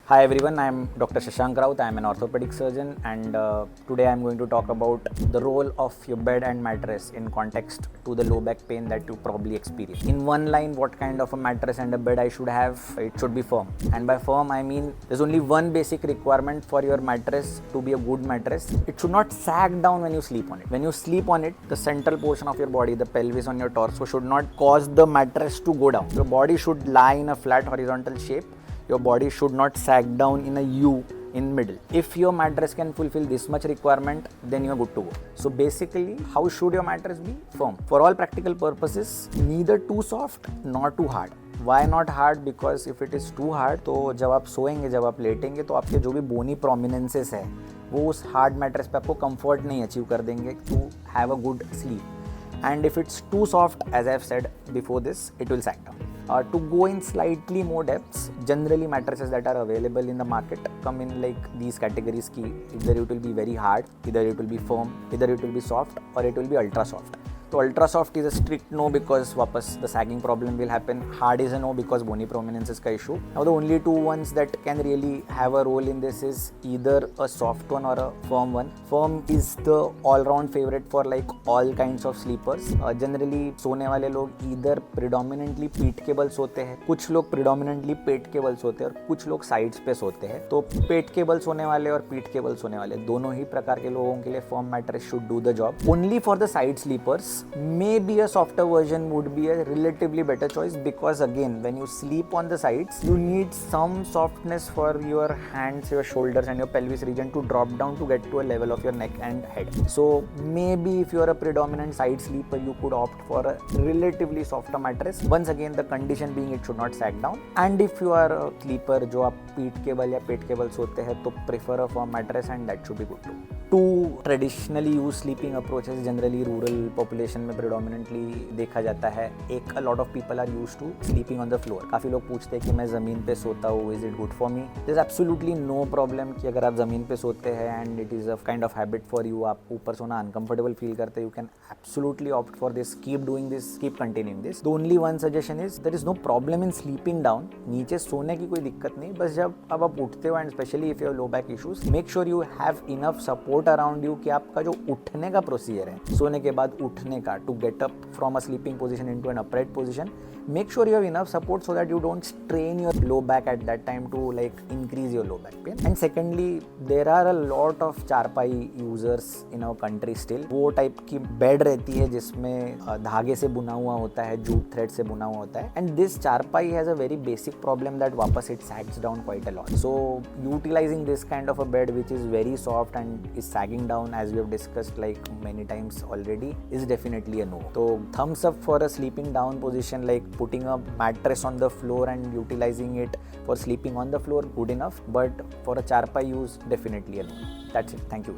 Hi everyone, I am Dr. Shashank Raut. I am an orthopedic surgeon, and today I am going to talk about the role of your bed and mattress in context to the low back pain that you probably experience. In one line, what kind of a mattress and a bed I should have? It should be firm. And by firm, I mean there's only one basic requirement for your mattress to be a good mattress. It should not sag down when you sleep on it. When you sleep on it, the central portion of your body, the pelvis on your torso, should not cause the mattress to go down. Your body should lie in a flat horizontal shape. Your body should not sag down in a U in middle. If your mattress can fulfill this much requirement, then you are good to go. So basically, how should your mattress be? Firm. For all practical purposes, neither too soft nor too hard. Why not hard? Because if it is too hard, तो जब आप सोएंगे, जब आप लेटेंगे, तो आपके जो भी बोनी प्रोमिनेंसेस है वो उस हार्ड मैट्रेस पे आपको कंफर्ट नहीं अचीव कर देंगे to have a good sleep. And if it's too soft, as I've said before this, it will sag down. To go in slightly more depths, generally mattresses that are available in the market come in like these categories ki either it will be very hard, either it will be firm, either it will be soft, or it will be ultra soft. So ultra soft is a strict no because वापस the sagging problem will happen. Hard is a no because bony prominences का issue. Now the only two ones that can really have a role in this is either a soft one or a firm one. Firm is the all-round favorite for like all kinds of sleepers. Generally सोने वाले लोग either predominantly पीठ के बल सोते हैं, कुछ लोग predominantly पेट के बल सोते हैं और कुछ लोग sides पे सोते हैं. तो पेट के बल सोने वाले और पीठ के बल सोने वाले दोनों ही प्रकार के लोगों के लिए firm mattress should do the job. Only for the side sleepers, maybe a softer version would be a relatively better choice because again when you sleep on the sides you need some softness for your hands, your shoulders and your pelvis region to drop down to get to a level of your neck and head. So maybe if you are a predominant side sleeper you could opt for a relatively softer mattress. Once again the condition being it should not sag down, and if you are a sleeper जो आप पीठ के बल या पेट के बल सोते हैं तो prefer a firm mattress and that should be good too. Two traditionally used sleeping approaches generally rural population में predominantly देखा जाता है. एक a lot of people are used to sleeping on the floor. काफ़ी लोग पूछते हैं कि मैं ज़मीन पे सोता हूँ, is it good for me? There's absolutely no problem कि अगर आप ज़मीन पे सोते हैं and it is a kind of habit for you, आप ऊपर सोना uncomfortable feel करते हैं, you can absolutely opt for this. Keep doing this, keep continuing this. The only one suggestion is there is no problem in sleeping down. नीचे सोने की कोई दिक्कत नहीं, बस जब अब आप उठते हो and especially if you have low back issues, make sure you have enough support around you कि आपका जो उठने का प्रोसीजर है, सोने के बाद उठने का, to get up from a sleeping position into an upright position, make sure you have enough support so that you don't strain your low back at that time to like increase your low back pain. And secondly, there are a lot of चारपाई users in our country still. वो type की bed रहती है जिसमें धागे से बुना हुआ होता है, जूट थ्रेड से बुना हुआ होता है, and this चारपाई has a very basic problem that वापस it sags down quite a lot. So utilizing this kind of a bed which is very soft and is sagging down, as we have discussed like many times already, is definitely a no. So thumbs up for a sleeping down position, like putting a mattress on the floor and utilizing it for sleeping on the floor, good enough, but for a charpa use, definitely a no. That's it. Thank you.